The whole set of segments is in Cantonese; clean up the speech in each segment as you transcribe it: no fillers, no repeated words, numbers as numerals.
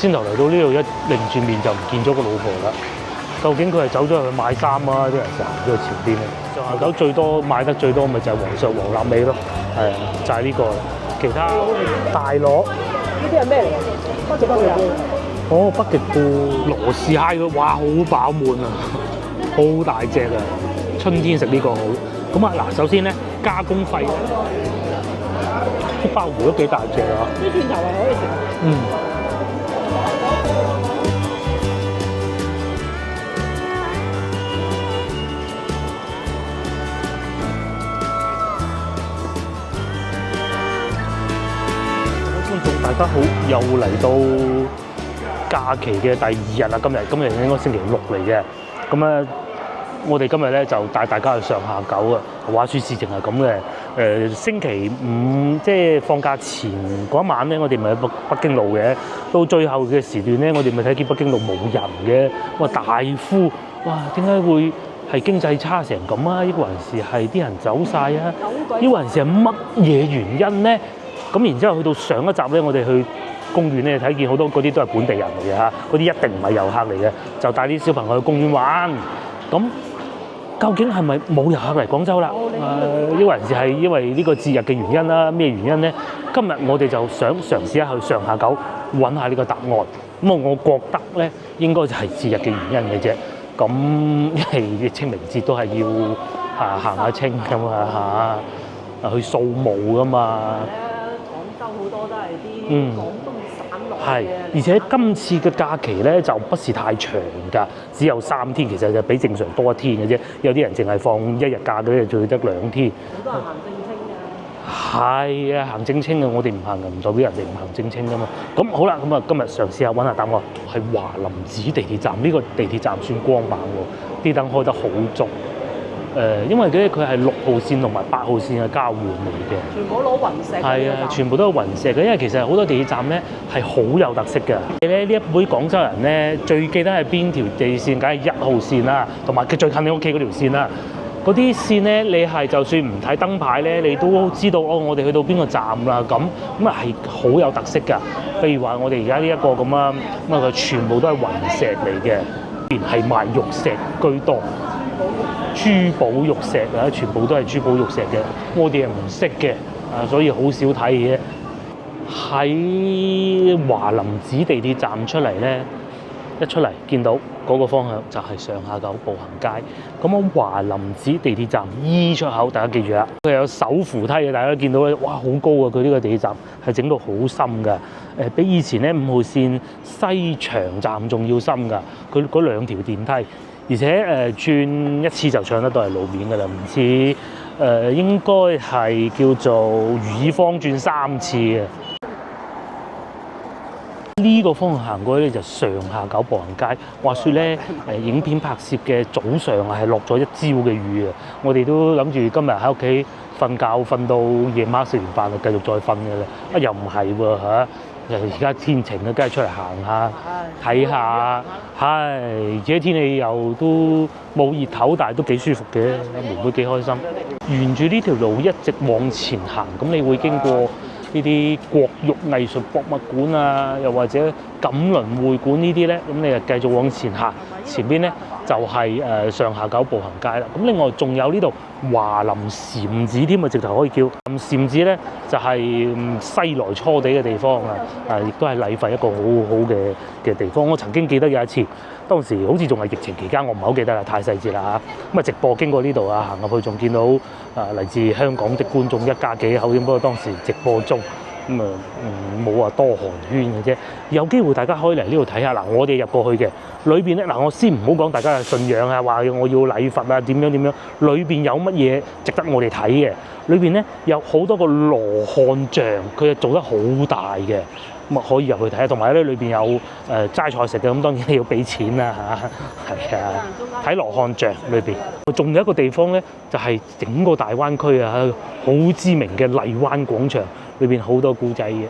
先頭嚟到呢度一擰轉面就唔見咗個老婆啦。究竟佢係走咗去買衫啊？啲人成日行咗去前邊咧。上下九最多買得最多咪就係黃臘味咯，係啊，就係呢個。其他大螺呢啲係咩嚟㗎？北極貝啊！哦，北極貝羅氏蟹嘅，哇，好飽滿啊，好大隻啊！春天食呢個好。咁啊嗱，首先咧加工費，啲鮑魚都幾大隻啊！啲蒜頭係可以食。嗯。大家好，又嚟到假期嘅第二日啦！今日應該星期六嚟嘅，咁啊，我哋今日咧就帶大家去上下九啊。話說事情係咁嘅，星期五即係放假前嗰一晚咧，我哋咪去北京路嘅。到最後嘅時段咧，我哋咪睇見北京路冇人嘅。哇，大呼！哇，點解會係經濟差成咁啊？抑或係啲人走晒啊？抑或係乜嘢原因咧？咁然之後去到上一集咧，我哋去公園咧睇見好多嗰啲都係本地人嚟嘅嚇，嗰啲一定唔係遊客嚟嘅，就帶啲小朋友去公園玩。咁究竟係咪冇遊客嚟廣州啦？抑或係因為呢個節日嘅原因啦？咩原因咧？今日我哋就想嘗試一下去上下九揾下呢個答案。咁我覺得咧應該就係節日嘅原因嘅啫。咁因為清明節都係要行下清咁啊嚇，去掃墓噶嘛。好多都係啲廣東省落嘅，而且今次嘅假期咧就不是太長㗎，只有3天，其實就比正常多1天嘅啫。有啲人淨係放1日假嘅，最得2天。好多人行正清㗎。係啊，行正清嘅，我哋唔行嘅，唔代表人哋唔行正清㗎嘛。咁好啦，咁啊今日嘗試下揾下答案，係華林寺地鐵站。呢個地鐵站算光猛喎，啲燈開得好足。因為佢係6號線同埋8號線嘅交換嚟嘅，全部攞雲石。係啊，全部都係雲石嘅。因為其實好多地鐵站咧係好有特色嘅。呢一輩廣州人咧最記得係邊條地鐵線？梗係1號線啦，同埋佢最近你屋企嗰條線啦。嗰啲線咧，你係就算唔睇燈牌咧，你都知道哦，我哋去到邊個站啦。咁啊係好有特色㗎。譬如話我哋而家呢一個咁啊，咁啊佢全部都係雲石嚟嘅，連係賣玉石居多。珠寶玉石啊，全部都係珠寶玉石嘅，我哋係唔識嘅啊，所以好少睇嘅。喺華林寺地鐵站出嚟咧，一出嚟見到嗰個方向就係上下九步行街。咁啊，華林寺地鐵站 E 出口，大家記住啦，佢有手扶梯嘅，大家都見到咧，哇，好高啊！佢呢個地鐵站係整到好深㗎，比以前咧5號線西長站仲要深㗎。佢嗰2條電梯。而且轉一次就上得到係路面㗎啦，唔似應該係叫做如意坊轉3次嘅。呢個方向行過去咧就上下九步行街。話說咧影片拍攝嘅早上係落咗1朝嘅雨啊！我哋都諗住今日喺屋企瞓覺，瞓到夜晚食完飯就繼續再瞓㗎啦。啊又唔係喎嚇！而家天晴啊，梗係出嚟行下睇下，而且天氣又都冇熱頭，但係都幾舒服嘅，妹妹幾開心。沿住呢條路一直往前行，咁你會經過呢啲國玉藝術博物館啊，又或者錦麟會館呢啲咧，咁你就繼續往前行，前邊咧就係上下九步行街啦。咁另外仲有呢度華林禪寺添啊，直頭可以叫禪寺咧，就係西來初地嘅地方啊，亦都係禮佛一個好好嘅地方。我曾經記得有一次，當時好似仲係疫情期間，我唔係好記得啦，太細節啦嚇。咁啊直播經過呢度啊，行入去仲見到嚟自香港的觀眾1家幾口添，不過當時直播中。咁啊，冇話多寒暄嘅啫。有機會大家可以嚟呢度睇下嗱，我哋入過去嘅裏邊咧嗱，我先唔好講大家嘅信仰啊，話我要禮佛啊，點樣，裏邊有乜嘢值得我哋睇嘅？裏邊咧有好多個羅漢像，佢係做得好大嘅，咁啊可以入去睇下。同埋咧裏邊有齋菜食嘅，咁當然你要俾錢啦嚇，係啊，睇羅漢像裏邊。仲有一個地方咧，就係整個大灣區啊，好知名嘅荔灣廣場。裏邊好多古仔嘅，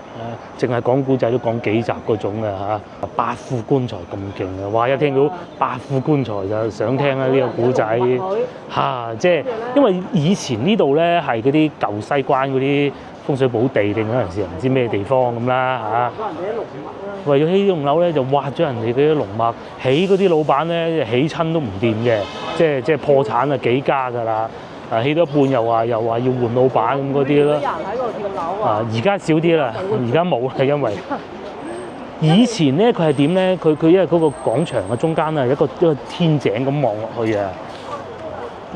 淨係講古仔都講幾集嗰種啊嚇，八副棺材咁勁啊！哇！一聽到八副棺材就想聽啦呢個古仔嚇，即係因為以前呢度咧係嗰啲舊西關嗰啲風水寶地定嗰陣時唔知咩地方咁啦嚇。可能啲龍脈啦。為咗起呢棟樓咧，就挖咗人哋嗰啲龍脈，起嗰啲老闆咧起親都唔掂嘅，即係破產啊幾家㗎啦。起到一半又話要換老闆咁嗰啲啦。有人喺度跳樓啊！而家少啲啦，而家冇啦，因為以前咧佢係點咧？佢因為嗰個廣場嘅中間啊，一個天井咁望落去啊。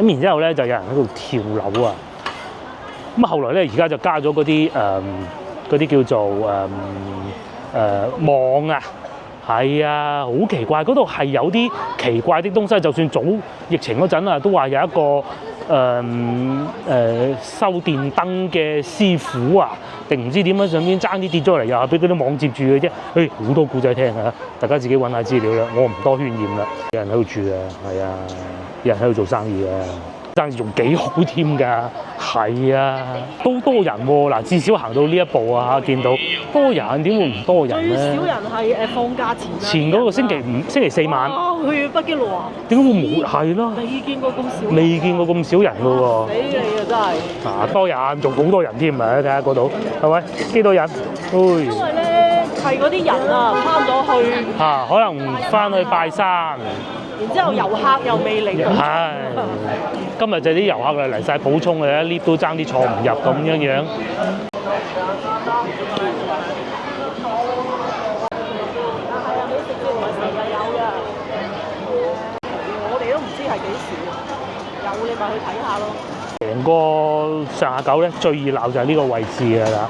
咁然之後咧就有人喺度跳樓啊。咁後來咧而家就加咗嗰啲叫做網啊。係啊，好奇怪！嗰度係有啲奇怪的東西，就算早疫情嗰陣啊，都話有一個修電燈嘅師傅啊，定唔知點樣上邊爭啲跌咗嚟，又係俾嗰啲網接住嘅啫。好多故仔聽啊，大家自己揾下資料啦。我唔多渲染啦，有人喺度住啊，係啊，有人喺度做生意啊。生意仲幾好添㗎，係啊，都多人喎。嗱，至少行到呢一步啊，見到多人，點會唔多人咧？最少人係放假前。前嗰個星期四晚。去北京路啊？點解會冇？係咯。未見過咁少。未見過咁少人㗎喎。死你啊！真係。多人，仲好多人添啊！睇下嗰度，係咪幾多人？因為咧係嗰啲人啊，翻咗去。可能翻去拜山。然之後遊客又未嚟。係。今日就啲遊客嚟晒補充嘅，lift 都爭啲坐唔入咁樣。我哋都唔知係幾時，有你咪去睇下咯。成個上下九咧最熱鬧就係呢個位置㗎啦。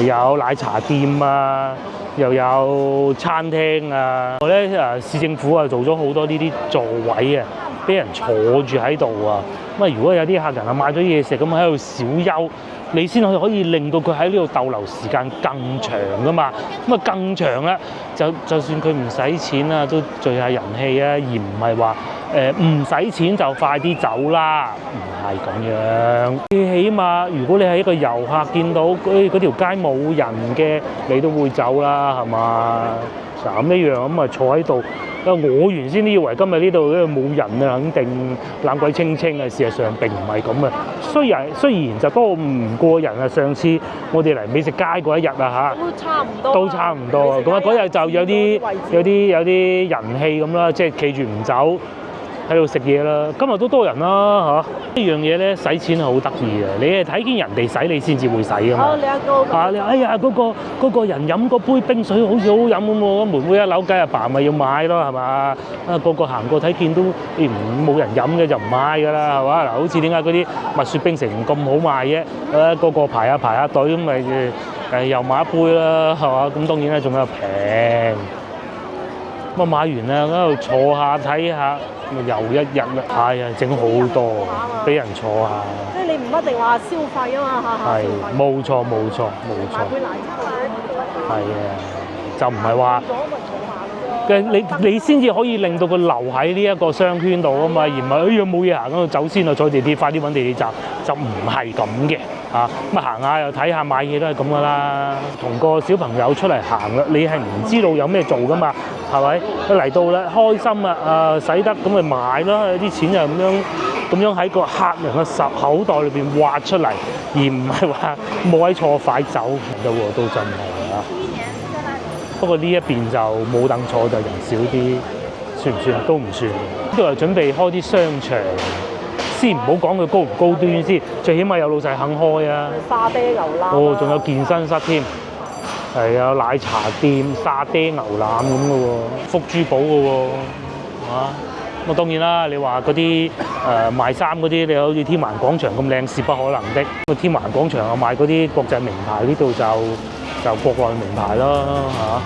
有奶茶店啊，又有餐廳啊。我咧市政府啊做咗好多呢啲座位啊，俾人坐住喺度啊。咁啊，如果有啲客人啊買咗嘢食咁喺度小休，你先可以令到佢喺呢度逗留時間更長噶嘛。咁啊更長咧，就算佢唔使錢啊，都聚下人氣啊，而唔係話唔使錢就快啲走啦，唔係咁樣。起碼如果你係一個遊客，見到嗰條街冇人嘅，你都會走啦，係嘛？咁一樣咁啊，坐喺度。我原先都以為今日呢度冇人啊，肯定冷鬼清清啊。事實上並唔係咁啊。雖然就多唔過人啊。上次我哋嚟美食街嗰一日啊嚇，都差唔多。咁啊嗰日就有啲人氣咁啦，即係企住唔走。喺度食嘢啦，今日都多人啦嚇。呢樣嘢咧使錢係好得意嘅，你係睇見人哋使你先至會使㗎嘛。你哎呀嗰個人飲嗰杯冰水好似好飲咁喎，妹妹一扭計阿爸咪要買咯係嘛？個個行過睇見都冇人飲嘅就唔買㗎啦係嘛？嗱，好似點解嗰啲蜜雪冰城咁好賣啫？個個排下隊咁咪又買一杯啦係嘛？咁當然咧仲有平。咁買完啦，喺度坐下睇下。又一日啦，係啊，整好多，俾人坐下。即係你唔一定話消費啊嘛，下係，冇錯。買杯奶茶係啊，就唔係話你先至可以令到佢留喺呢一個商圈度啊嘛，而唔係冇嘢行嗰度走先啊，坐地鐵快啲揾地鐵站，就唔係咁嘅嚇。咁行下又睇下買嘢都係咁噶啦。同個小朋友出嚟行啦，你係唔知道有咩做噶嘛？係咪？佢嚟到啦，開心啊！使得咁咪買咯，啲錢就咁樣喺個客人嘅口袋裏邊挖出嚟，而唔係話冇位坐快走嘅喎，都真係啊！不過呢一邊就冇凳坐，就人少啲，算唔算？都唔算。呢度係準備開啲商場，先唔好講佢高唔高端先，最起碼有老細肯開啊！沙爹牛腩哦，仲有健身室添。係啊，奶茶店、沙爹牛腩咁嘅喎，福珠寶嘅喎，咁當然啦，你話嗰啲賣衫嗰啲，你好似天環廣場咁靚，是不可能的。天環廣場啊賣嗰啲國際名牌，呢度就國內名牌咯嚇。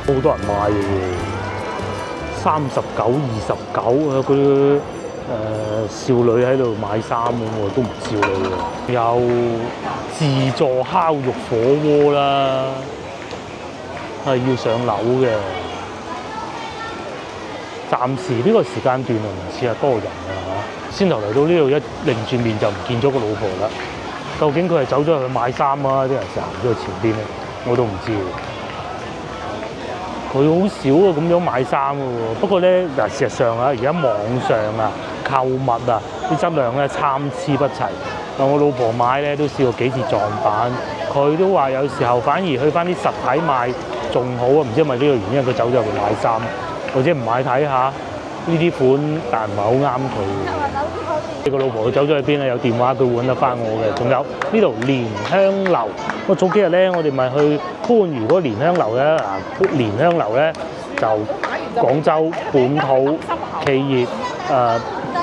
好多人買嘅喎，39、29啊！嗰啲少女喺度買衫咁喎，都唔少女喎。有自助烤肉火鍋啦，係要上樓嘅。暫時呢個時間段啊，唔似係多人啊嚇。先頭嚟到呢度一擰轉面就唔見咗個老婆啦。究竟佢係走咗去買衫啊，啲人行咗去前邊咧，我都唔知。佢好少啊咁樣買衫嘅喎。不過咧嗱，事實上啊，而家網上啊購物啊啲質量咧參差不齊。我老婆買咧都試過幾次撞板，佢都話有時候反而去翻啲實體買仲好啊。唔知係咪呢個原因，佢走咗去買衫，或者唔買睇下呢啲款，但唔係好啱佢。呢個老婆佢走咗去邊咧？有電話佢揾得翻我嘅。仲有呢度蓮香樓，我早幾日咧，我哋咪去番禺嗰個蓮香樓咧。嗱，蓮香樓咧就廣州本土企業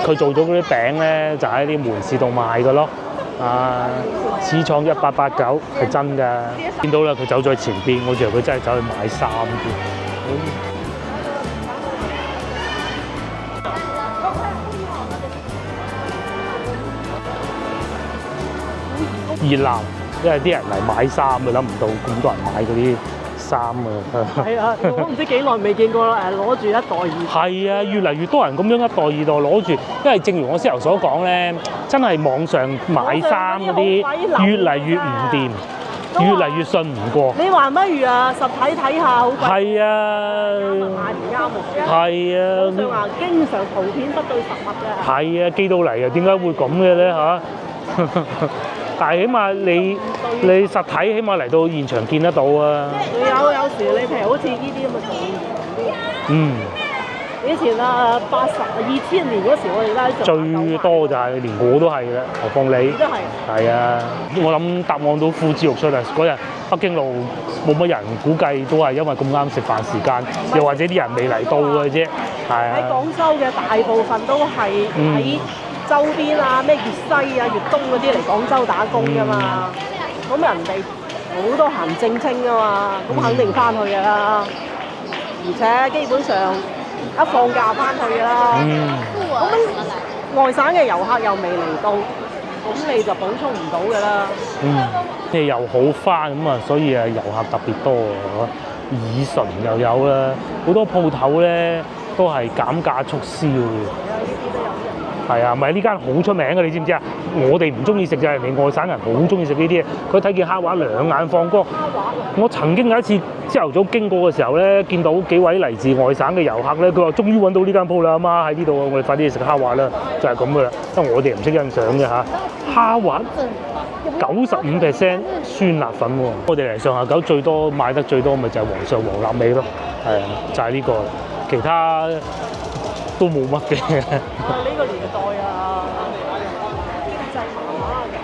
佢做咗嗰啲餅咧，就喺啲門市度賣嘅咯。始創1889係真㗎。見到啦，佢走咗去前邊，我以為佢真係走去買衫添。熱鬧，因為啲人嚟買衫嘅，諗唔到咁多人買嗰啲衫啊！係啊，我唔知幾耐未見過攞住一袋二袋。係啊，越嚟越多人咁樣一袋二袋攞住，因為正如我先頭所講咧，真係網上買衫嗰啲越嚟越唔掂，越嚟越信唔過。你還不如實體睇下好貴。係啊，買唔啱喎。係啊，網上話經常圖片不對實物嘅。係啊，寄到嚟啊，點解會咁嘅咧嚇？但係起碼你實體起碼嚟到現場見得到啊！有時你譬如好似呢啲咁嘅仲啲。嗯。以前2000年嗰時，我哋咧最多就係連我都係嘅，何況你？都係。係啊，我諗答案都呼之欲出啊！嗰日北京路冇乜人，估計都係因為咁啱食飯時間，又或者啲人未嚟到嘅啫。係啊。喺廣州嘅大部分都係喺周邊啊，咩粵西啊、粵東嗰啲嚟廣州打工㗎嘛，咁人哋好多行正清㗎嘛，咁肯定翻去㗎啦，而且基本上一放假翻去㗎啦，咁外省嘅遊客又未嚟到，咁你就補充唔到㗎啦。即係又好翻咁啊，所以啊遊客特別多啊，耳唇又有啦，好多鋪頭咧都係減價促銷嘅。係啊，咪呢間好出名嘅，你知唔知啊？我哋唔中意食就係人哋外省人好中意食呢啲。佢睇見蝦滑兩眼放光。我曾經有一次朝頭早經過嘅時候咧，見到幾位嚟自外省嘅遊客咧，佢話終於揾到呢間鋪啦，阿媽喺呢度啊！我哋快啲去食蝦滑啦，就係咁噶啦。因為我哋唔識欣賞嘅嚇，蝦滑95% 酸辣粉喎。我哋嚟上下九最多買得最多咪就係皇上黃臘味咯，係啊，就係呢個，其他都冇乜嘅。呢個年代啊，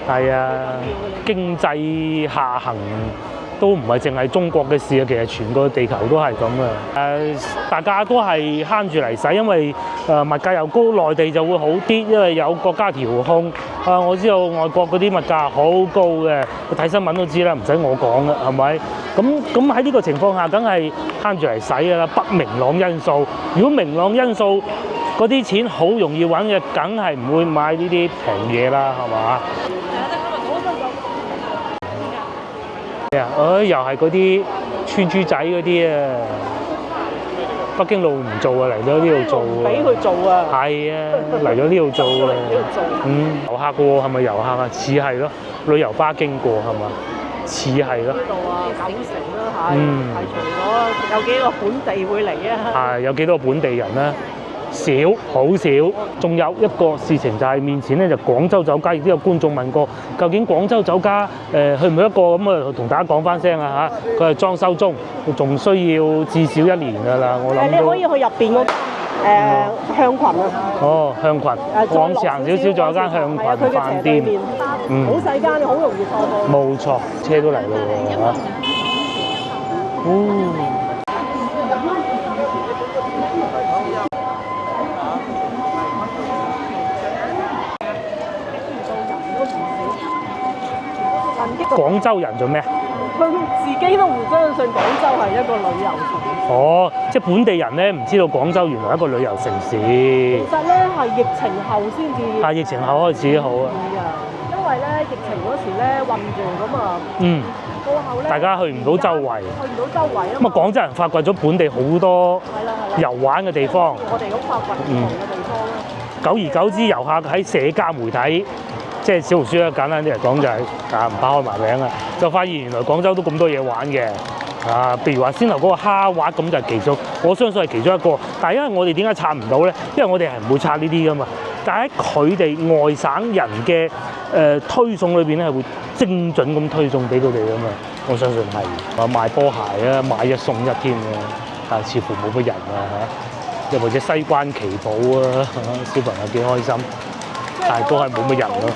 係啊，經濟下行都唔係淨係中國嘅事啊，其實全個地球都係咁啊。大家都係慳住嚟使，因為物價又高，內地就會好啲，因為有國家調控。我知道外國嗰啲物價好高嘅，睇新聞都知啦，唔使我講啦，係咪？咁喺呢個情況下，梗係慳住嚟使㗎啦。不明朗因素，如果明朗因素嗰啲錢好容易揾嘅，梗係唔會買呢啲平嘢啦，係嘛？又係嗰啲村豬仔嗰啲啊！北京路唔做啊，嚟咗呢度做啊！俾佢做啊！係啊，嚟咗呢度做啊！遊客喎，係咪遊客啊？似係咯，旅遊巴經過係嘛？似係咯。呢度啊，90成啦，係除咗有幾個本地會嚟啊？係有幾多個本地人咧？少，好少。仲有一個事情就係面前咧，就廣州酒家，亦都有觀眾問過，究竟廣州酒家去唔去一個咁啊？同大家講翻聲啊嚇，佢係裝修中，仲需要至少1年㗎啦。我諗你可以去入邊嗰間香群啊。哦，香群。往前行少少，仲有間香群飯店。好細間，好容易錯過。冇錯，車都嚟咯喎嚇。廣州人做咩？佢自己都唔相信廣州係一個旅遊城市。哦，即係本地人咧唔知道廣州原來係一個旅遊城市。其實咧係疫情後先至。係疫情後開始好啊。因為咧疫情嗰時咧混住咁啊。過後咧。大家去唔到周圍。去唔到周圍啊。咁啊，廣州人發掘咗本地好多遊玩嘅地方。我哋咁發掘唔同嘅地方啦。久而久之，遊客喺社交媒體即係小紅書咧，簡單啲嚟講就係唔怕開埋名啊！就發現原來廣州都咁多嘢玩嘅譬如話先頭嗰個蝦滑咁就係其中，我相信係其中一個。但係因為我哋點解拆唔到咧？因為我哋係唔會拆呢啲噶嘛。但係喺佢哋外省人嘅推送裏邊咧，係會精準咁推送俾佢哋噶嘛。我相信係話賣波鞋啊，買一送一添嘅，但係似乎冇乜人又或者西關旗袍啊，小朋友幾開心，但係都係冇乜人咯。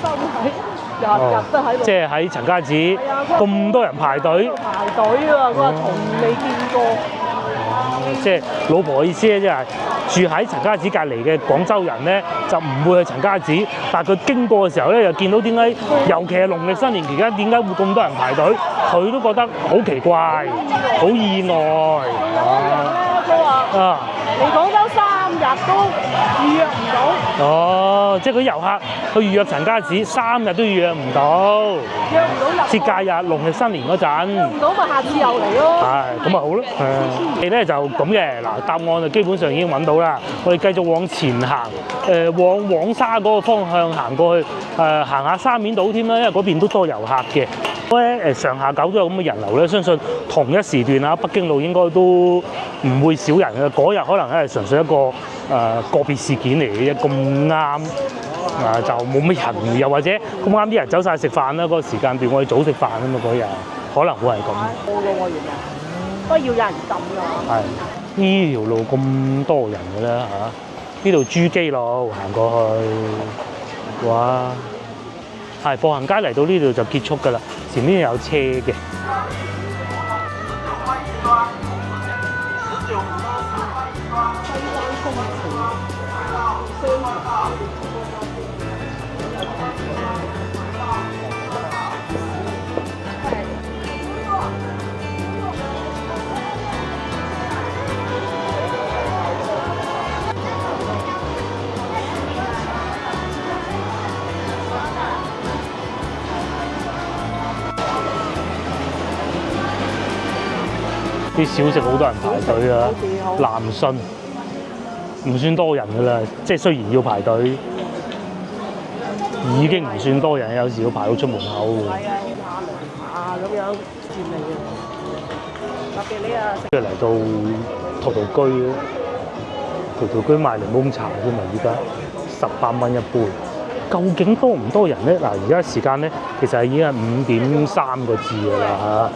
日日都喺度。即係喺陳家祠咁多人排隊。排隊啊！佢話從未見過。即係老婆嘅意思咧，即係住喺陳家祠隔離嘅廣州人咧，就唔會去陳家祠，但係佢經過嘅時候咧，又見到點解，尤其係農曆新年期間，點解會咁多人排隊？佢都覺得好奇怪，好意外。佢話嚟廣州3日都預約唔到。哦，即係嗰啲遊客去預約陳家祠3日都預約唔到。約唔到入。節假日、農曆新年嗰陣。約唔到咪下次又嚟咯。係，咁咪好咯。我哋咧就咁嘅，嗱答案就基本上已經揾到啦。我哋繼續往前行，往黃沙嗰個方向行過去，行下沙面島添啦，因為嗰邊都多遊客嘅。咧上下九都有咁嘅人流咧，相信同一時段啊，北京路應該都唔會少人嘅。嗰日可能係純粹一個個別事件嚟嘅啫，咁啱就冇乜人，又或者咁啱啲人走晒食飯啦，嗰個時間段我哋早食飯啊嘛，嗰日可能會係咁。冇咯，原來不過要有人撳㗎。係呢條路咁多人嘅咧呢度珠璣路行過去，哇！係步行街嚟到呢度就結束㗎啦，前面有車嘅。啲小食好多人排隊啊，南信唔算多人㗎啦，即係雖然要排隊，已經唔算多人，有時要排到出門口。係啊，咁樣佔嚟嘅。特別你啊，跟住嚟到陶陶居，陶陶居賣檸檬茶啫嘛，而家18蚊一杯。究竟多唔多人咧？嗱，而家時間咧其實已經係5點3個字㗎啦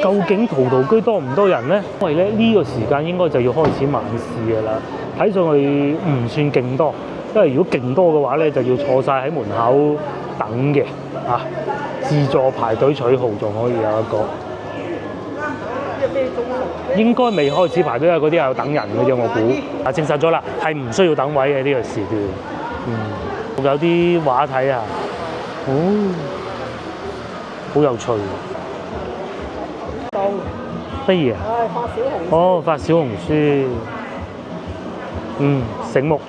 究竟陶陶居多唔多人咧？因為咧呢個時間應該就要開始晚市㗎啦，睇上去唔算勁多，因為如果勁多嘅話咧，就要坐晒喺門口等嘅自助排隊取號仲可以有一個。應該未開始排隊啊！嗰啲係有等人嘅啫，我估。證實咗啦，係唔需要等位嘅呢個時段。有啲畫睇啊，好有趣。乜嘢啊？發小紅書。哦，發小紅書。醒目。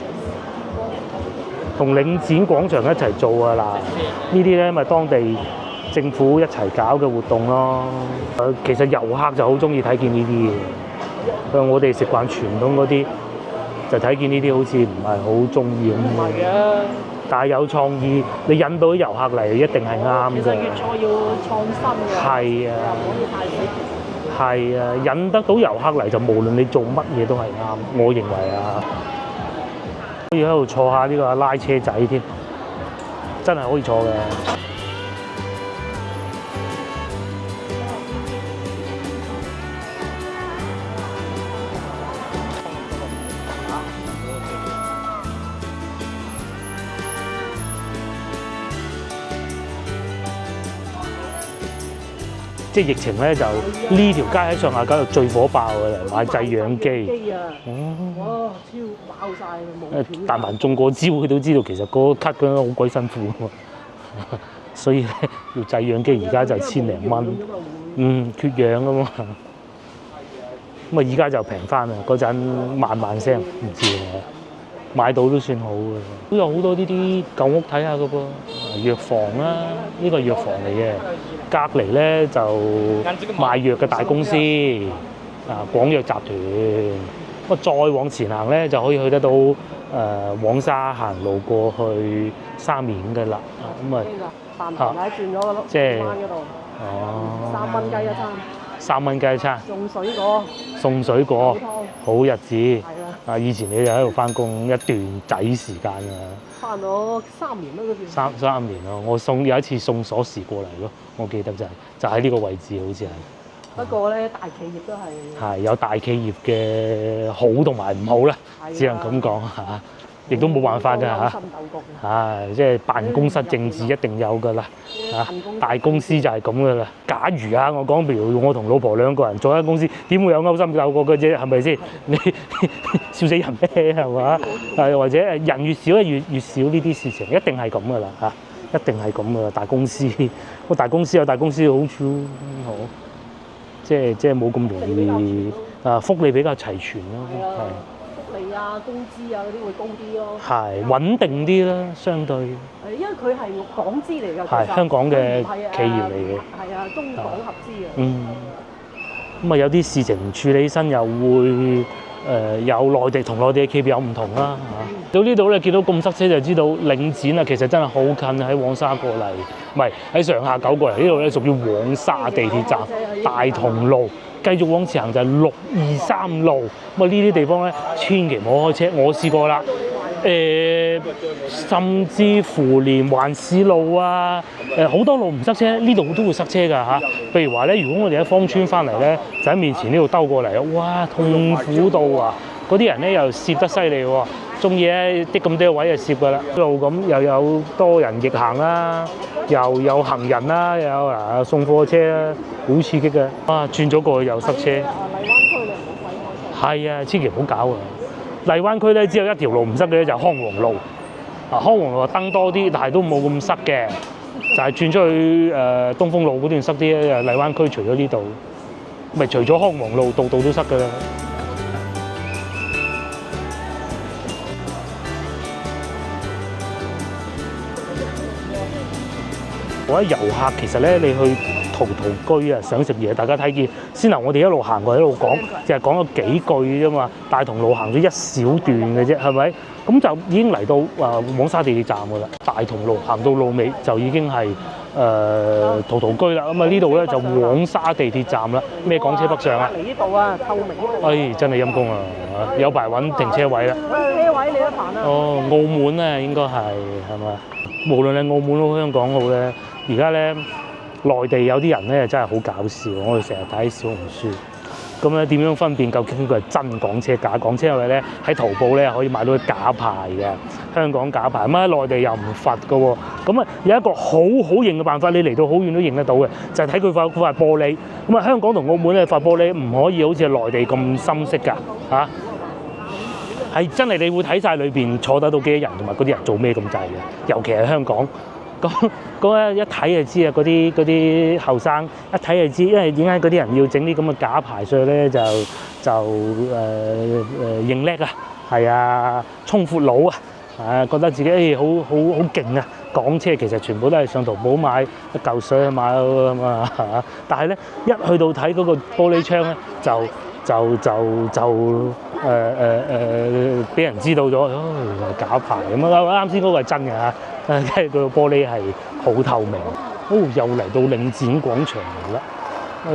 同領展廣場一齊做啊嗱，呢啲咧咪當地政府一齊搞嘅活動咯。其實遊客就好中意睇見呢啲嘅，我哋食慣傳統嗰啲，就睇見呢啲好似唔係好中意咁。唔係啊！但係有創意，你引到啲遊客嚟，一定係啱嘅。其實粵菜要創新嘅。係啊。唔可以太死。係啊，引得到遊客嚟就無論你做乜嘢都係啱，我認為啊。可以喺度坐下呢個拉車仔添，真係可以坐嘅。即係疫情咧，就呢條街喺上下九就最火爆嘅，買製氧機。哇！超爆晒冇。但凡中過招，佢都知道其實嗰個咳嗰陣好鬼辛苦喎。所以咧要製氧機，而家就1000零蚊。缺氧啊嘛。咁啊，而家就平翻啦。嗰陣萬聲，唔知啊。買到都算好嘅。都有好多呢啲舊屋睇下嘅噃，藥房啦，呢個係藥房嚟嘅。隔離咧就賣藥嘅大公司，廣藥集團，咁再往前行咧，就可以去得到黃沙行路過去沙面嘅啦。咁啊，飯堂仔轉咗個即係灣嗰度，哦3蚊雞一餐， 3蚊雞一餐，送水果，送水果，好日子。係啦，啊，以前你就喺度翻工一段仔時間啊，翻咗3年啦嗰段。三年咯。我有一次送鎖匙過嚟咯，我記得就喺呢個位置，好似係。不過咧，大企業都係有大企業嘅好同埋唔好啦，只能咁講嚇，亦都冇辦法㗎嚇。即係辦公室政治一定有㗎啦嚇，大公司就係咁㗎啦。假如啊，我講譬如我同老婆2個人做間公司，點會有勾心鬥角嘅啫？係咪先？你笑死人咩？係嘛？或者人越少越少呢啲事情，一定係咁㗎啦嚇，一定係咁㗎啦。大公司個大公司有大公司嘅好處好。即係冇咁容易福利比較齊全咯，福利啊、工資啊嗰啲會高啲咯，係穩定啲啦，相對。因為佢係港資嚟㗎，係香港嘅企業嚟嘅，係啊，中港合資嘅。咁啊有啲事情處理起身又會有內地同內地嘅企業有唔同啦嚇。到呢度咧見到咁塞車就知道領展啊，其實真係好近喺黃沙過嚟，唔係喺上下九過嚟。呢度咧屬於黃沙地鐵站大同路，繼續往前行就係623路。咁啊呢啲地方咧千祈唔好開車，我試過啦。甚至乎連環市路啊，好多路唔塞車，呢度都會塞車㗎嚇。譬如話咧，如果我哋喺芳村翻嚟咧，就喺面前呢度兜過嚟，哇痛苦到啊！嗰啲人咧又攝得犀利喎，中意咧啲咁多位就攝㗎啦。路咁又有多人逆行啦，又有行人啦，又有送貨車啦，好刺激嘅。哇，轉咗過去又塞車。荔灣區你唔好鬼開車。係啊，千祈唔好搞啊！荔灣區咧只有一條路唔塞嘅咧，就係康王路。康王路燈多啲，但係都冇咁塞嘅，就係轉出去東風路嗰段塞啲咧。荔灣區除咗呢度，咪除咗康王路，度度都塞㗎啦。我覺得遊客其實咧，你去陶陶居啊，想食嘢，大家睇見先嗱，我哋一路行過一路講，就係講咗幾句啫嘛。大同路行咗一小段嘅啫，係咪？咁就已經嚟到黃沙地鐵站㗎啦。大同路行到路尾就已經係陶陶居啦。咁啊呢度咧就黃沙地鐵站啦。咩港車北上啊？嚟呢度啊，透明呢度。哎，真係陰公啊！有排揾停車位啦。車位你都煩啊。哦，澳門咧應該係嘛？無論係澳門好香港好咧，而家咧內地有啲人咧真係好搞笑。我哋成日睇小紅書，咁咧點樣分辨究竟佢係真港車假港車？因為咧喺淘寶咧可以買到啲假牌嘅香港假牌，咁喺內地又唔罰嘅喎。咁啊有一個好認嘅辦法，你嚟到好遠都認得到嘅，就係睇佢塊玻璃。咁啊香港同澳門咧塊玻璃唔可以好似係內地咁深色㗎嚇。係真係你會睇晒裏邊坐得到幾多人，同埋嗰啲人做咩咁滯嘅，尤其係香港。咁一睇就知啊，嗰啲後生一睇就知，因為點解嗰啲人要整啲咁嘅假牌上去咧？就認叻啊，係啊，衝闊佬啊，覺得自己好勁啊！港車其實全部都係上淘寶買一嚿水買咁啊嚇，但係咧一去到睇嗰個玻璃窗咧，俾人知道咗，原來假牌咁啊！啱先嗰個係真嘅嚇，跟住佢個玻璃係好透明。又嚟到領展廣場嚟啦！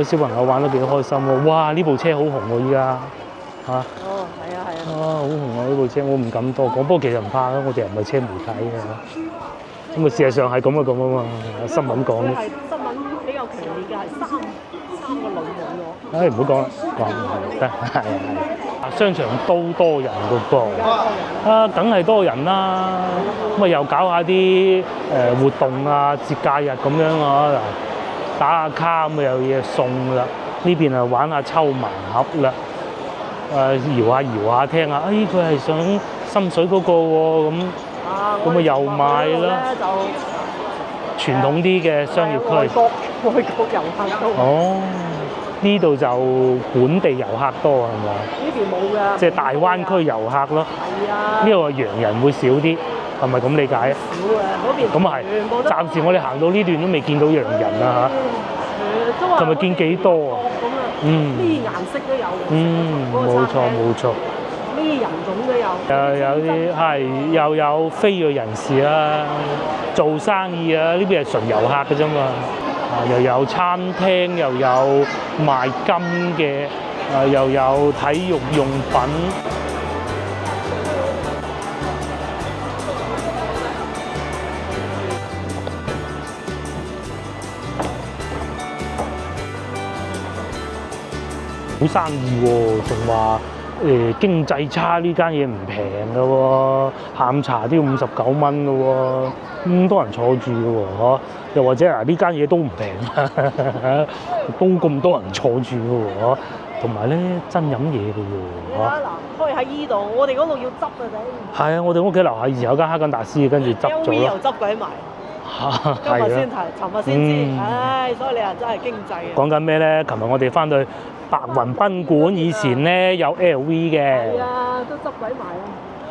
小朋友玩得幾開心喎！哇！呢部車好紅喎，依家嚇。哦，係啊。好紅啊！呢部車我唔敢多講，不過其實唔怕啦，我哋又唔係車媒體嘅。咁啊，事實上係咁啊嘛，新聞講嘅。新聞比較強烈嘅係三個女人喎。唉，唔好講啦，講得係。商場都多人㗎噃，梗係多人啦。咁啊，又搞下啲活動啊、節假日咁樣啊，打下卡咁啊，有嘢送啦。呢邊啊玩下抽盲盒啦，搖下聽下，佢係想深水嗰個喎，咁啊又買啦。傳統啲嘅商業區。外國遊客多。哦。呢度就本地遊客多係嘛？呢邊冇㗎。即係大灣區遊客咯。係啊。呢個洋人會少啲，係咪咁理解啊？少啊，嗰邊。咁啊係。暫時我哋行到呢段都未見到洋人啊嚇。係咪見幾多啊？咩顏色都有嘅。冇錯冇錯。咩人種都有。有啲係又有非裔人士啦，做生意啊，呢邊係純遊客嘅啫嘛。又有餐廳，又有賣金嘅，又有體育用品。好生意喎，仲話經濟差，呢間嘢唔平㗎喎，下午茶都要59蚊㗎喎，咁多人坐住㗎喎，嗬？又或者呢間嘢都唔平，都咁多人坐住㗎喎，同埋咧真飲嘢㗎喎，嚇！嗱，開喺依度，我哋嗰度要執啊頂。係啊，我哋屋企樓下以前有間哈根達斯，跟住執咗 LV 又咯。執鬼埋。今日先提，尋日先知，唉，所以你話真係經濟啊！講緊咩咧？琴日我哋翻到去白雲賓館，以前咧有 LV 嘅。係啊，都執鬼埋啊！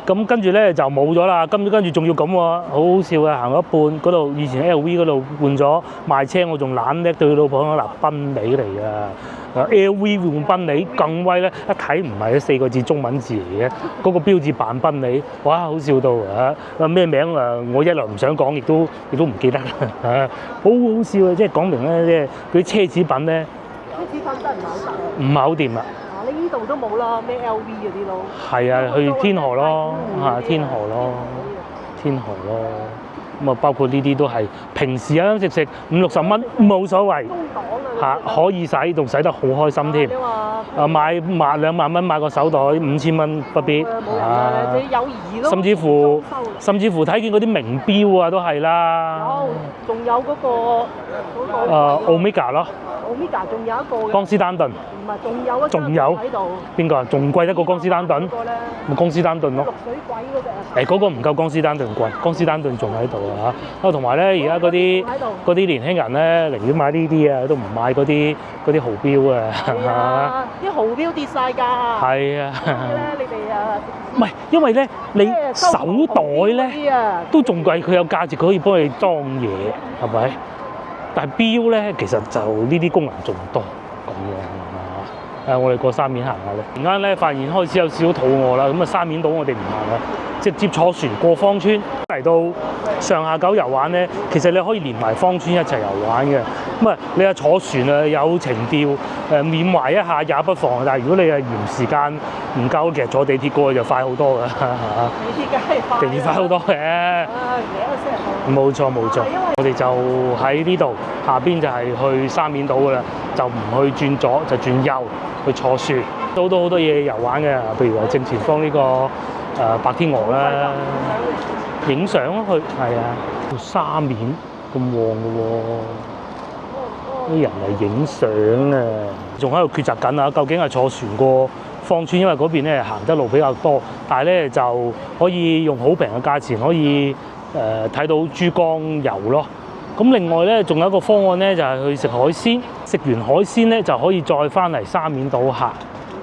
咁跟住咧就冇咗啦，跟住仲要咁喎，好好笑嘅，行到一半嗰度以前 LV 嗰度換咗賣車，我仲懶叻對佢老婆講嗱賓利嚟㗎，LV 換賓利更威咧，一睇唔係4個字中文字嚟嘅，嗰個標誌扮賓利，哇好笑到啊！咩名啊？我一來唔想講，亦都唔記得啦，好好笑啊！即係講明咧，即係嗰啲奢侈品咧，奢侈品真係唔係好得啊！唔係好掂啊！你呢度都冇啦，咩 LV 嗰啲咯。係啊，去天河咯，天河咯，天河咯。咁啊，包括呢啲都係平時啊食50-60蚊冇所謂，可以使，仲使得好開心添。買2萬蚊買個手袋5000蚊不必。有兒咯。甚至乎睇見嗰啲名錶啊都係啦。有，仲有嗰個Omega 咯。Omega 仲有一個嘅。江詩丹頓。唔係，仲有喺度。邊個啊？仲貴得過江詩丹頓？咪江詩丹頓咯。綠水鬼嗰隻。嗰個唔夠江詩丹頓貴，江詩丹頓仲喺度啊！同埋咧，而家嗰啲年輕人咧，寧願買呢啲啊，都唔買嗰啲豪錶啊！係啊，啲豪錶跌晒價。係啊。你哋啊，唔係，因為咧，你手袋咧都仲貴，佢有價值，佢可以幫你裝嘢，係咪？但係錶咧，其實就呢啲功能仲多咁樣。我哋過沙面行下咧，而家咧發現開始有少少肚餓啦，咁啊沙面島我哋唔行啦，直接坐船過芳村嚟到上下九遊玩咧，其實你可以連埋芳村一齊遊玩嘅。咁啊，你啊坐船啊有情調，緬懷一下也不妨。但係如果你係嫌時間唔夠，其實坐地鐵過去就快好多㗎。地鐵梗係快。地鐵快好多嘅。冇錯冇錯，我哋就喺呢度下邊就係去沙面島㗎啦，就唔去轉左就轉右去坐船，都好多嘢遊玩嘅，譬如話正前方呢個白天鵝啦，影相咯去，係啊，沙面咁旺嘅喎，啲人嚟影相啊，仲喺度抉擇緊啊，究竟係坐船過芳村，因為嗰邊咧行得路比較多，但係咧就可以用好平嘅價錢可以睇到珠江遊咯。咁另外咧，仲有一個方案咧，就係去食海鮮。食完海鮮咧，就可以再翻嚟沙面島行。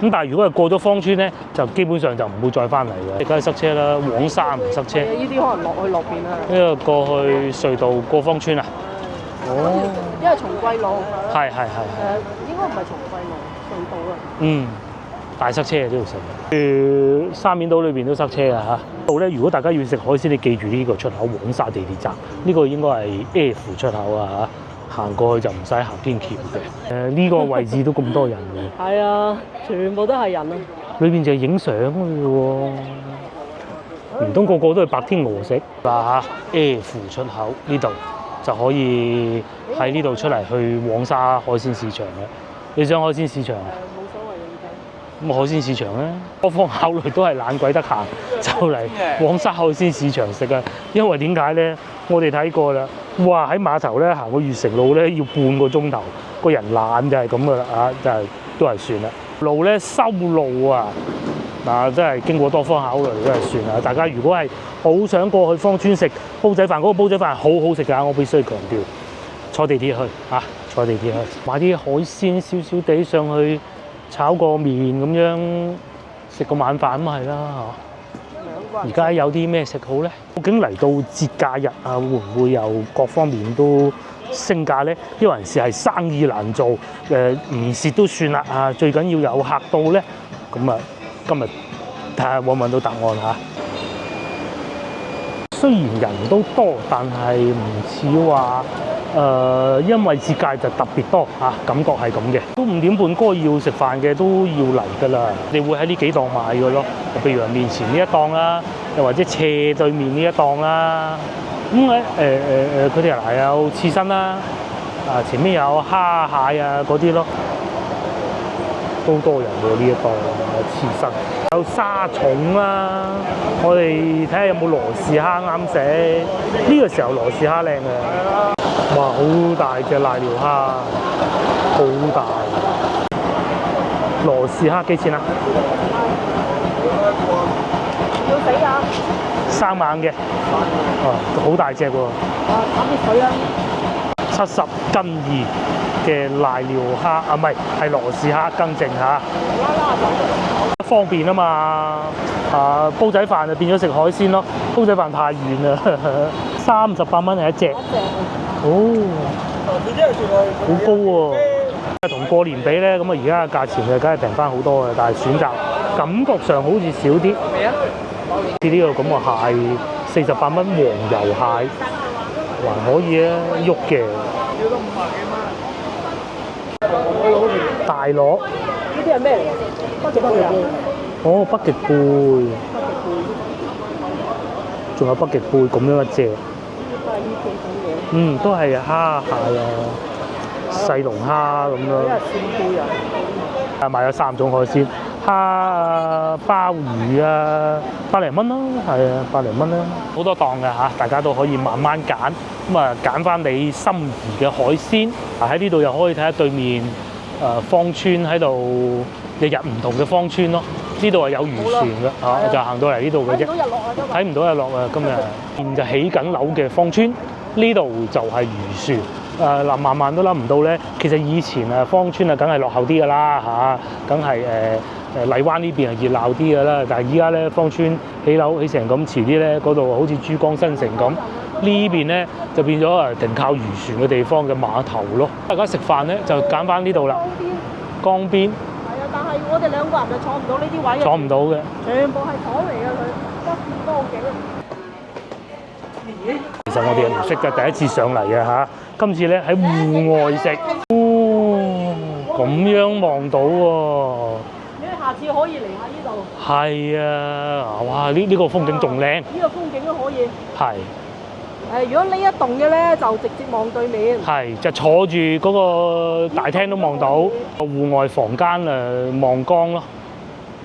咁但係如果係過咗芳村咧，就基本上就唔會再翻嚟嘅。梗係塞車啦，黃沙唔塞車。呢啲可能落去落邊啊。呢個過去隧道過芳村啊？哦，因為松桂路。係。應該唔係松桂路隧道啊。大塞車啊！呢條線。沙面島裏邊都塞車啊嚇。度咧，如果大家要食海鮮，你記住呢個出口黃沙地鐵站，呢個應該係 F 出口啊嚇。行過去就唔使行天橋嘅。呢個位置都咁多人嘅。係啊，全部都係人啊。裏邊就係影相嘅喎，唔通個個都係白天鵝食嗱 F 出口呢度就可以喺呢度出嚟去黃沙海鮮市場嘅。你想海鮮市場？冇所謂嘅。咁海鮮市場咧，多方考慮都係懶鬼得閒，就嚟黃沙海鮮市場食啊！因為點解咧？我哋睇過啦，哇！喺碼頭咧行個悅城路咧要半個鐘頭，個人懶就係咁噶啦啊！就係都係算啦。路咧修路啊，嗱真係經過多方考慮都係算啦。大家如果係好想過去芳村食煲仔飯，嗰個煲仔飯係好好食㗎，我必須強調。坐地鐵去嚇，坐地鐵去買啲海鮮少少地上去炒個麵咁樣食個晚飯咁係啦嚇。而家有啲咩食好咧？究竟嚟到節假日啊，會唔會又各方面都升價咧，啲人士係生意難做，唔蝕都算啦啊！最緊要有客到咧，咁啊，今日睇下揾唔揾到答案嚇。雖然人都多，但係唔似話因為節假就特別多嚇，感覺係咁嘅。都5點半該要食飯嘅都要嚟㗎啦。你會喺呢幾檔買㗎咯，譬如話面前呢一檔啦，又或者斜對面呢一檔啦。咁佢哋嗱有刺身啦，前面有蝦蟹啊嗰啲咯，都多人喎呢一檔刺身。有沙蟲啦，我哋睇下有冇羅氏蝦啱食。呢個時候羅氏蝦靚嘅，哇！好大隻瀨尿蝦，好大。羅氏蝦幾錢啊？要死啊！生猛嘅，好大隻喎。揼啲水啊！70斤2嘅瀨尿蝦，唔係羅氏蝦更正嚇。方便啊嘛，煲仔飯就變咗食海鮮咯，煲仔飯太遠啦，38蚊係一隻，哦，好高喎，同過年比咧，咁啊而家嘅價錢就梗係平翻好多嘅，但係選擇感覺上好似少啲。呢個咁嘅蟹48蚊黃油蟹，還可以啊，喐嘅。大螺，呢啲係咩嚟㗎？北極貝啊！哦，北極貝，仲有北極貝咁樣一隻。都係蝦蟹啊，細龍蝦咁樣。買咗3種海鮮，蝦啊、鮑魚啊，100零蚊咯，係啊，100零蚊啦。好多檔嘅嚇，大家都可以慢慢揀，咁啊揀翻你心儀嘅海鮮。喺呢度又可以睇下對面芳村喺度，日日唔同嘅芳村咯。呢度係有漁船嘅，就行到嚟呢度嘅啫。睇唔到日落啊！今日就起緊樓嘅芳村，呢度就係漁船。萬萬都諗唔到咧，其實以前芳村梗係落後啲㗎啦嚇，梗係荔灣呢邊係熱鬧啲㗎啦。但係依家咧芳村起樓起成咁，遲啲咧嗰度好似珠江新城咁，呢邊咧就變咗停靠漁船嘅地方嘅碼頭咯。大家食飯咧就揀翻呢度啦，江邊。係啊，但係我哋2個人就坐唔到呢啲位嘅。坐唔到嘅。全部係廠嚟嘅佢，不見多景。其實我哋係唔識嘅，第一次上嚟嘅嚇。今次咧喺戶外食，咁樣望到喎。你下次可以嚟下呢度。係啊，哇！呢個風景仲靚。呢個風景都可以。係。如果呢一棟嘅咧，就直接望對面。係，就坐住嗰個大廳都望到，戶外房間望江咯。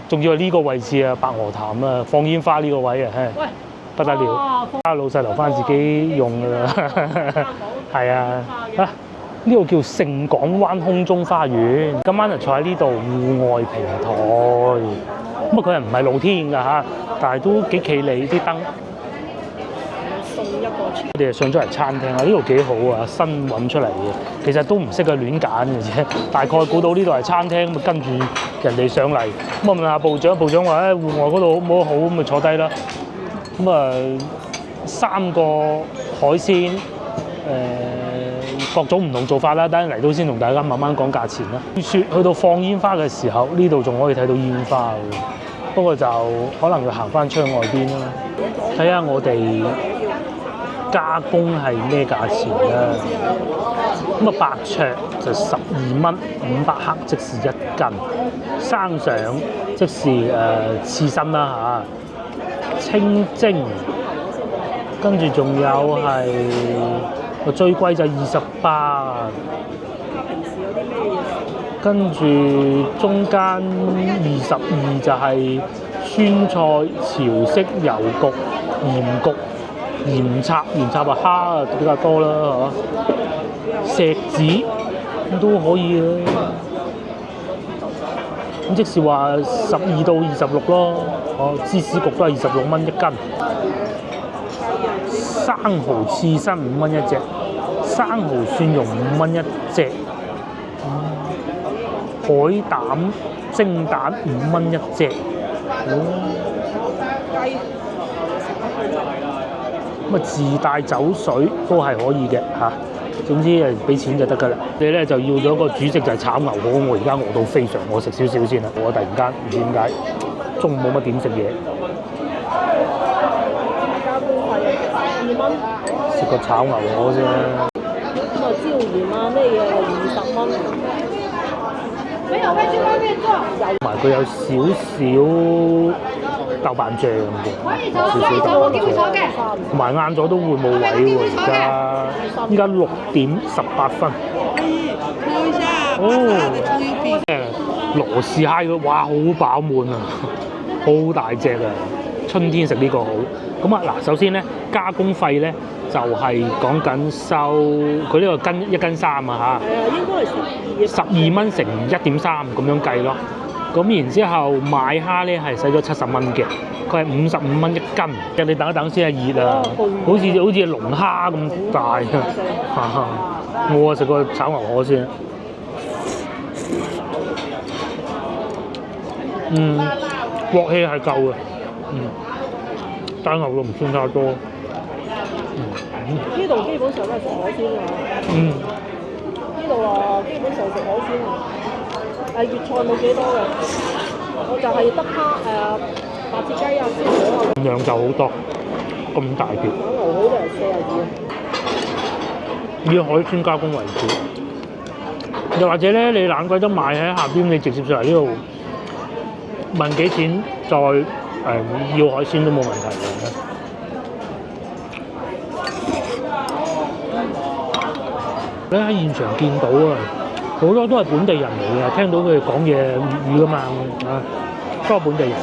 仲要係呢個位置啊，白鵝潭啊，放煙花呢個位啊，喂，不得了！老細留翻自己用㗎啦。係啊，呢個叫聖港灣空中花園。今晚就坐喺呢度戶外平台，咁佢又唔係露天㗎嚇，但係都幾企理啲燈。我哋上咗嚟餐廳啊，呢度幾好啊，新揾出嚟嘅。其實都唔識去亂揀嘅啫，大概估到呢度係餐廳，咁跟住人哋上嚟，咁我問下部長，部長話戶外嗰度好唔好？咁咪坐低啦。咁3個海鮮，各種唔同做法啦。等陣嚟到先同大家慢慢講價錢啦。雪去到放煙花嘅時候，呢度仲可以睇到煙花嘅，不過就可能要行翻窗外邊啦。睇下我哋加工係咩價錢啦？咁白灼就12蚊，500克即是1斤。生上即是刺身啦嚇，清蒸，跟住仲有係最貴就28，跟住中間22就係酸菜、潮式油焗、鹽焗。鹽插蝦比較多啦嚇，石子咁都可以啊。咁即是話12到26咯。芝士焗都係26蚊1斤。生蠔刺身5蚊1隻，生蠔蒜蓉5蚊1隻。海膽蒸蛋5蚊1隻。咁自帶酒水都係可以嘅嚇。總之誒俾錢就得㗎啦。你咧就要咗個主食就係炒牛河，我而家餓到非常，我食少少先啦。我突然間唔知點解中午冇乜點食嘢，加工費2蚊，食個炒牛河先。咁啊椒鹽啊咩嘢20蚊。同埋佢有少少豆瓣醬嘅，少少豆瓣醬。同埋晏咗都會冇位喎，而家6:18。哦，羅氏蝦嘅，哇，好飽滿啊，好大隻啊！春天食呢個好。咁啊嗱，首先咧加工費咧就係講緊收佢呢個1斤3啊嚇。係啊，應該係12蚊乘1.3咁樣計咯。咁然之後買蝦咧係使咗70蚊嘅，佢係55蚊1斤。你等一等先啊，熱啊，好似龍蝦咁大啊！我食個炒牛河先。鑊氣係夠嘅。但牛肉唔算太多。呢度基本上都係食海鮮啊。呢度啊，基本上食海鮮啊。粵菜冇幾多嘅，我就係得蝦白切雞啊、燒鵝啊。量就好多，咁大條。炒牛河就係42。以海鮮加工為主，又或者咧，你懶鬼得買喺下邊，你直接上嚟呢度問幾錢，再要海鮮都冇問題嘅。你喺現場見到啊，好多都係本地人嚟嘅，聽到佢哋講嘢粵語㗎嘛，都係本地人嚟。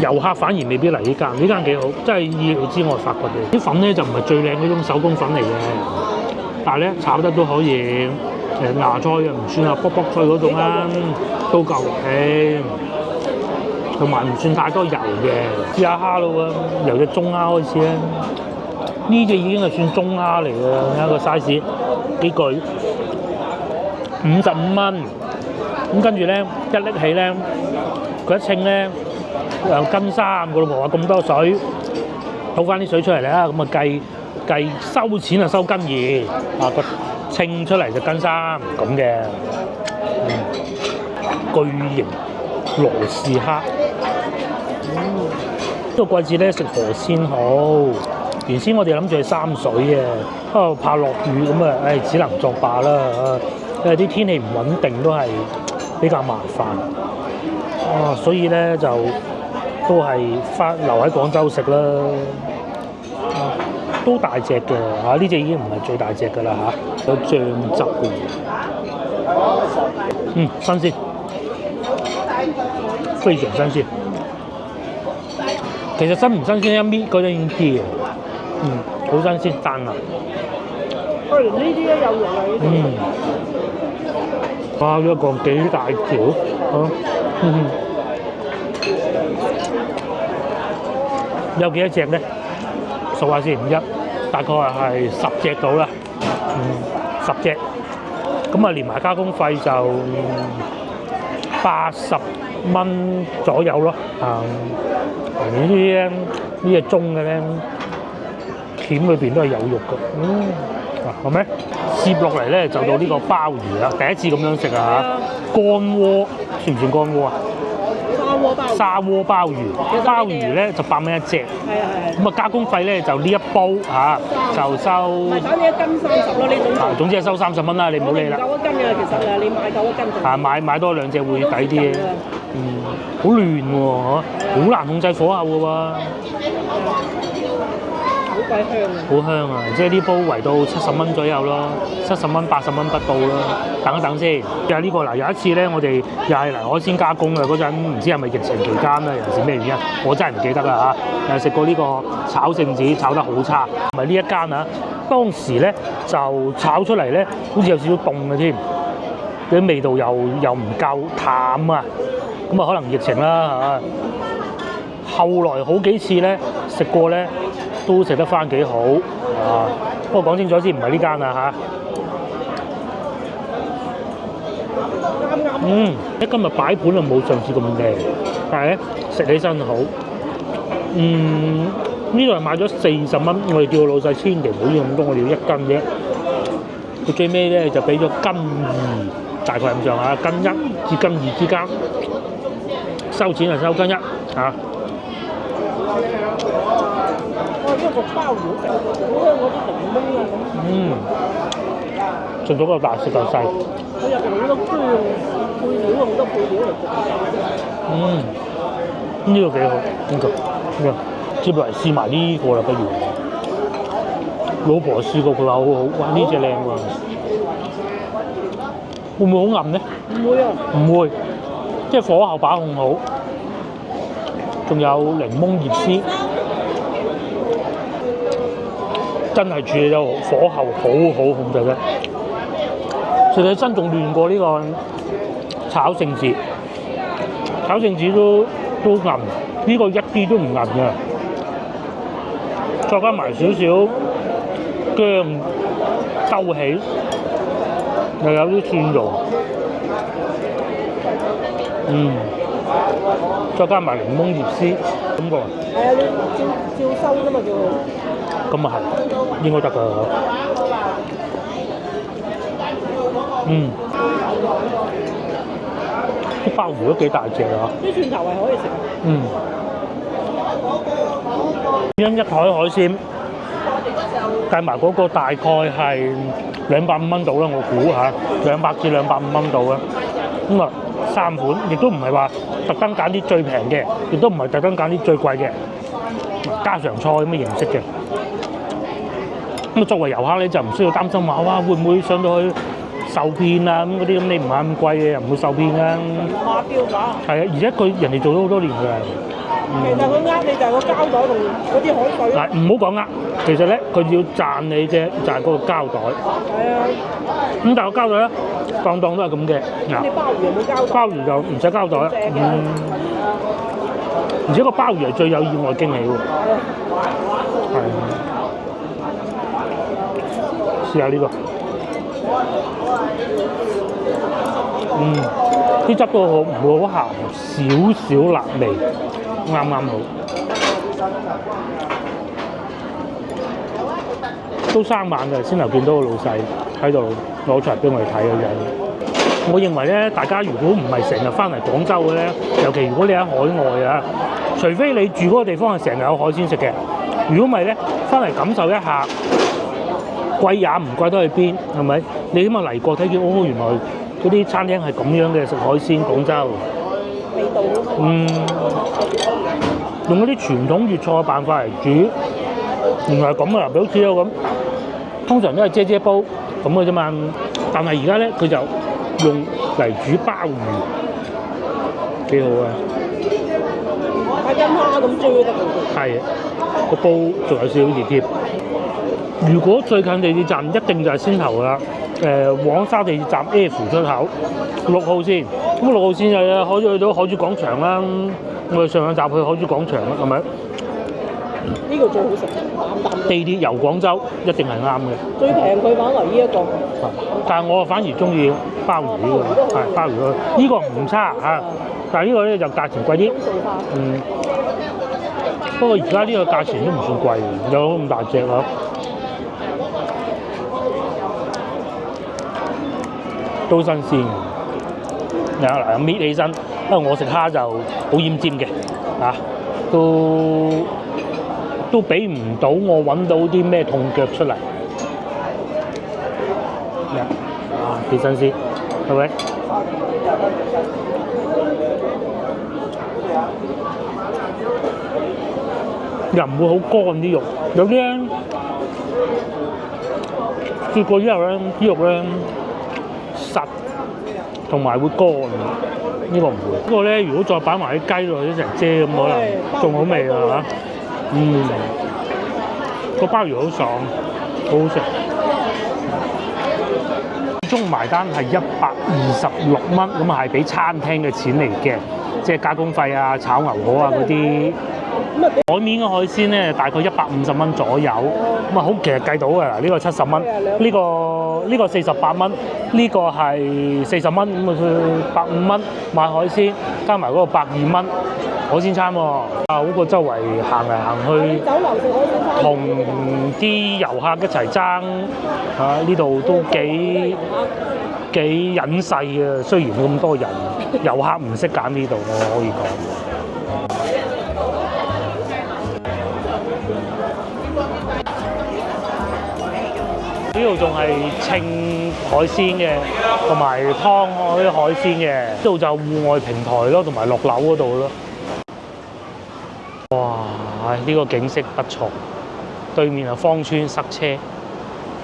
遊客反而未必嚟呢間幾好，真係意料之外發掘嘅。啲粉咧就唔係最靚嗰種手工粉嚟嘅，但係咧炒得都可以芽菜又唔算話卜卜脆嗰種啦，都夠氣，同埋唔算太多油嘅。試下蝦咯喎，由隻中蝦開始啦。呢隻已經係算中蝦嚟㗎啦，睇下個 size 幾巨，55蚊。咁跟住咧一拎起咧，佢一稱咧又斤3個咯喎，咁多水，倒翻啲水出嚟啦，咁啊計收錢就收斤2，個稱出嚟就斤3咁嘅。巨型羅氏蝦，呢個季節咧食河鮮好。原先我哋諗住去三水嘅，不過怕落雨咁啊，只能作罷啦。因為啲天氣唔穩定都係比較麻煩。所以咧就都係留喺廣州食啦。都大隻嘅嚇，呢隻已經唔係最大隻㗎啦嚇，有醬汁嘅。新鮮，非常新鮮。其實新唔新鮮一搣嗰陣已經知嘅。好新鮮，彈牙。呢啲咧有肉啊！哇！呢個幾大條有幾多隻咧？數下先，大概係10隻到啦。10隻。咁啊，連埋加工費就80蚊左右咯。呢啲呢隻中嘅咧。鉗裏邊都係有肉嘅，係咪？接落嚟咧就到呢個鮑魚啦，第一次咁樣食啊嚇！乾鍋算唔算乾鍋啊？砂鍋鮑魚，鮑魚咧就8蚊一隻。係。咁啊加工費咧就呢一煲嚇就收。唔係反正1斤30咯，呢種。總之係收30蚊啦，你唔好理啦。夠1斤嘅其實你買夠1斤就。買多2隻會抵啲嘅。好亂喎，好難控制火候嘅喎。好香啊！即係呢煲圍到70蚊左右咯，70蚊80蚊不到咯。等一等先，又係呢個嗱，有一次咧，我哋又係嚟海鮮加工嘅嗰陣，唔知係咪疫情期間啦，又係咩原因，我真係唔記得啦嚇。又食過呢個炒聖子，炒得好差，唔係呢一間啊。當時咧就炒出嚟咧，好似有少少凍嘅添，啲味道又唔夠淡啊。咁啊，可能疫情啦嚇。後來好幾次咧食過咧。都食得翻幾好啊！不過講清楚先，唔係呢間啊嚇。今日擺盤就冇上次咁靚，但係咧食起身好。呢度係買咗40蚊，我哋叫老細千祈唔好要咁多，我哋要1斤啫。佢最尾咧就俾咗斤二，大概咁上下，斤一至斤二之間，收錢係收斤一嚇。哇！呢個鮑魚好食，好香嗰啲檸檬啊咁。食到個大食就細。佢入邊好多薑配料，好多配料嚟焗。呢個幾好，呢個接落嚟試埋呢個啦，不如。老婆試過佢話好好，哇！呢隻靚喎，會唔會好韌咧？唔會啊，唔會，即係火候把控好，仲有檸檬葉絲，真係處理得好，火候好好控制得。實際身仲亂過呢個炒聖子，炒聖子都韌，呢個一啲都唔韌嘅，再加埋少少薑兜起，又有啲蒜蓉，再加埋檸檬葉絲，咁個係啊，你照收啫嘛，叫佢。咁啊係，應該得㗎。啲鮑魚都幾大隻啊！啲蒜頭係可以食。一台海鮮計埋嗰個大概係250蚊到啦，我估嚇200至250蚊到啦。咁啊3款，亦都唔係話特登揀啲最平嘅，亦都唔係特登揀啲最貴嘅，家常菜咁嘅形式嘅。咁啊作為遊客咧就唔需要擔心話哇會唔會上到去受騙啊咁嗰啲，咁你唔買咁貴嘅又唔會受騙啊。馬標價。係啊，而且人哋做咗好多年㗎。其實佢呃你就係個膠袋同嗰啲海水。嗱，唔好講呃，其實咧佢要賺你啫，賺嗰個膠袋。係啊。咁但係個膠袋咧，當都係咁嘅。你鮑魚有冇膠袋？鮑魚就唔使膠袋。而且個鮑魚係最有意外驚喜喎。係。試下呢個。啲汁都好，唔會好鹹，少少辣味，啱啱好。都生猛嘅，先頭見到個老細喺度攞出嚟俾我哋睇嘅啫。我認為咧，大家如果唔係成日翻嚟廣州嘅咧，尤其如果你喺海外啊，除非你住嗰個地方係成日有海鮮食嘅，如果唔係咧，翻嚟感受一下，貴也唔貴得去邊，係咪？你起碼嚟過睇見，哦，原來嗰啲餐廳係咁樣嘅食海鮮，廣州。味道好。用嗰啲傳統粵菜嘅辦法嚟煮，原來係咁啊！好似有咁，通常都係遮煲咁嘅啫嘛。但係而家咧，佢就用嚟煮鮑魚，幾好啊！係跟蝦咁煮得㗎。係個煲仲有少少熱貼。如果最近地鐵站一定就係先頭啦。黃沙地鐵站 F 出口6號線，咁6號線就可以去到海珠廣場啦。我哋上兩站去海珠廣場啦，係咪？呢個最好食，淡淡。地鐵遊廣州一定係啱嘅。最平佢反為呢一個。但係我反而中意鮑魚呢個，係鮑魚呢個唔差嚇，但係呢個咧就價錢貴啲。不過而家呢個價錢都唔算貴，有咁大隻啊！都新鮮嘅，嗱搣起身，因為我食蝦就好奄尖嘅，都俾唔到我揾到啲咩痛腳出嚟，幾新鮮，係咪？又唔會好乾啲肉，有啲咧切過之後咧，啲肉咧實同埋會乾，呢個唔會。不過咧，如果再擺埋啲雞落去一齊遮咁，可能仲好味啊嚇。個鮑魚好爽，好好食。最終埋單係126蚊，咁係俾餐廳嘅錢嚟嘅，即係加工費啊、炒牛河啊嗰啲。海面嘅海鮮咧，大概150蚊左右，咁啊好，其實計到嘅嗱，呢個70蚊，呢個48蚊，呢個係40蚊，咁啊佢150蚊買海鮮，加埋嗰個120蚊，海鮮餐喎，嗰個周圍行嚟行去，酒樓食海鮮餐，同啲遊客一齊爭呢度都幾隱世啊！雖然咁多人，遊客唔識揀呢度，我可以講。呢度仲係稱海鮮嘅，同埋劏嗰啲海鮮嘅。呢度就戶外平台咯，同埋落樓嗰度咯。哇！呢個景色不錯，對面係芳村塞車，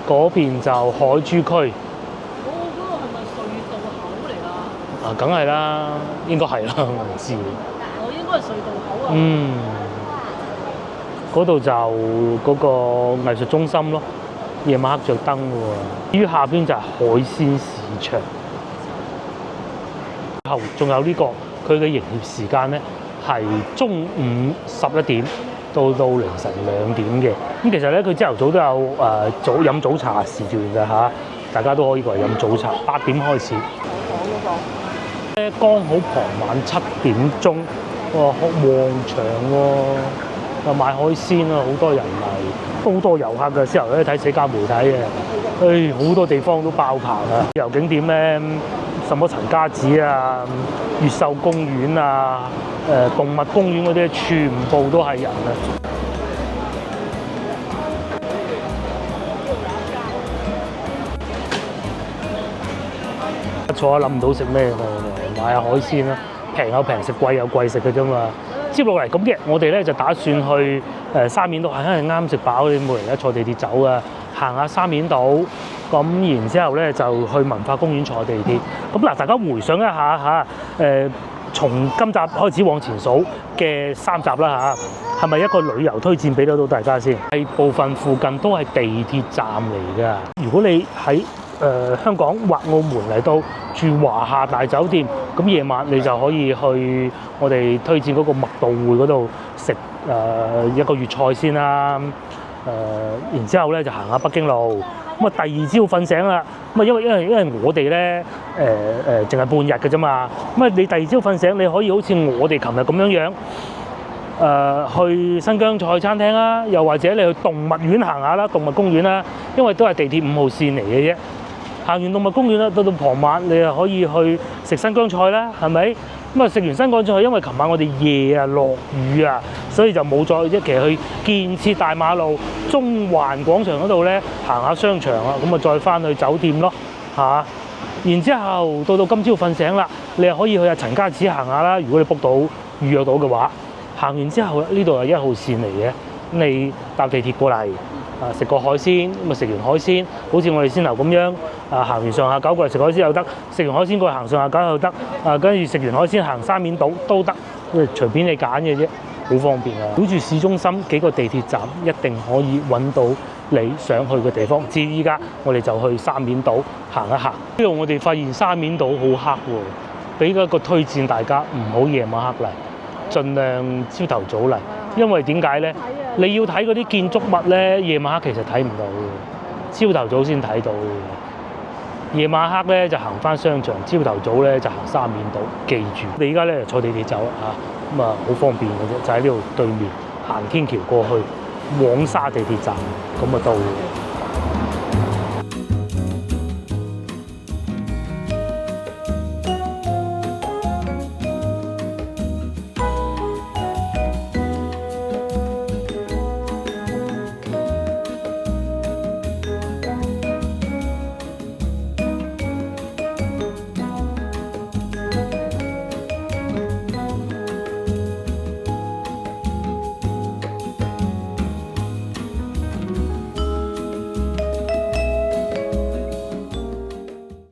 嗰邊就海珠區。嗰個係咪隧道口嚟啊？梗係啦，應該係啦，我唔知。應該係隧道口啊。嗰度就嗰個藝術中心咯。夜晚黑着燈嘅喎，至於下邊就係海鮮市場，後仲有呢個佢嘅營業時間咧係中午11點到凌晨2點嘅。咁其實咧佢朝頭早都有早飲早茶時段嘅嚇，大家都可以過嚟飲早茶。8點開始，咧剛好傍晚7點鐘，哇旺場喎，賣海鮮啊，好多人嚟，好多遊客嘅時候咧睇社交媒體嘅，好多地方都爆棚啊！旅遊景點咧，什麼陳家祠啊、越秀公園啊、動物公園嗰啲，全部都係人啊！坐下諗唔到食咩喎，買下海鮮啦，平有平食，貴有貴食嘅啫嘛。接落嚟咁嘅，我哋咧就打算去沙面島，因為啱食飽，你冇人一坐地鐵走啊，行下沙面島，咁然之後咧就去文化公園坐地鐵。咁嗱，大家回想一下嚇，從今集開始往前數嘅3集啦嚇，係咪一個旅遊推薦俾到大家先？係部分附近都係地鐵站嚟㗎。如果你喺香港或澳門嚟到住華夏大酒店，咁夜晚你就可以去我哋推薦嗰個麥道匯嗰度食一個粵菜先啦。然之後咧就行下北京路。咁啊第二朝瞓醒啦。咁啊因為我哋咧淨係半日嘅啫嘛。咁啊你第二朝瞓醒，你可以好似我哋琴日咁樣去新疆菜餐廳啦，又或者你去動物園行下啦，動物公園啦，因為都係地鐵5號線嚟嘅啫。行完動物公園啦，到傍晚你又可以去食新疆菜啦，係咪？咁啊食完新疆菜，因為琴晚我哋夜啊落雨啊，所以就冇再一期去建設大馬路中環廣場嗰度咧行下商場啊，咁啊再翻去酒店咯嚇。然之後到今朝瞓醒啦，你又可以去下陳家祠行下啦。如果你 book 到預約到嘅話，行完之後呢度係1號線嚟嘅，你搭地鐵過嚟。食個海鮮，咁啊食完海鮮，好似我哋先頭咁樣，行完上下九過嚟食海鮮又得，食完海鮮過嚟行上下九又得，跟住食完海鮮行沙面島都得，隨便你揀嘅啫，好方便啊！繞住市中心幾個地鐵站，一定可以揾到你想去嘅地方。至於依家我哋就去沙面島行一行。呢度我哋發現沙面島好黑喎，俾一個推薦大家唔好夜晚黑嚟，盡量朝頭早嚟，因為點解呢？你要睇嗰啲建築物咧，夜晚黑其實睇唔到嘅，朝頭早先睇到嘅。夜晚黑咧就行翻商場，朝頭早咧就行沙面島。記住，你而家咧坐地鐵走啦嚇，咁啊好方便嘅啫，就喺呢度對面行天橋過去，黃沙地鐵站咁啊到。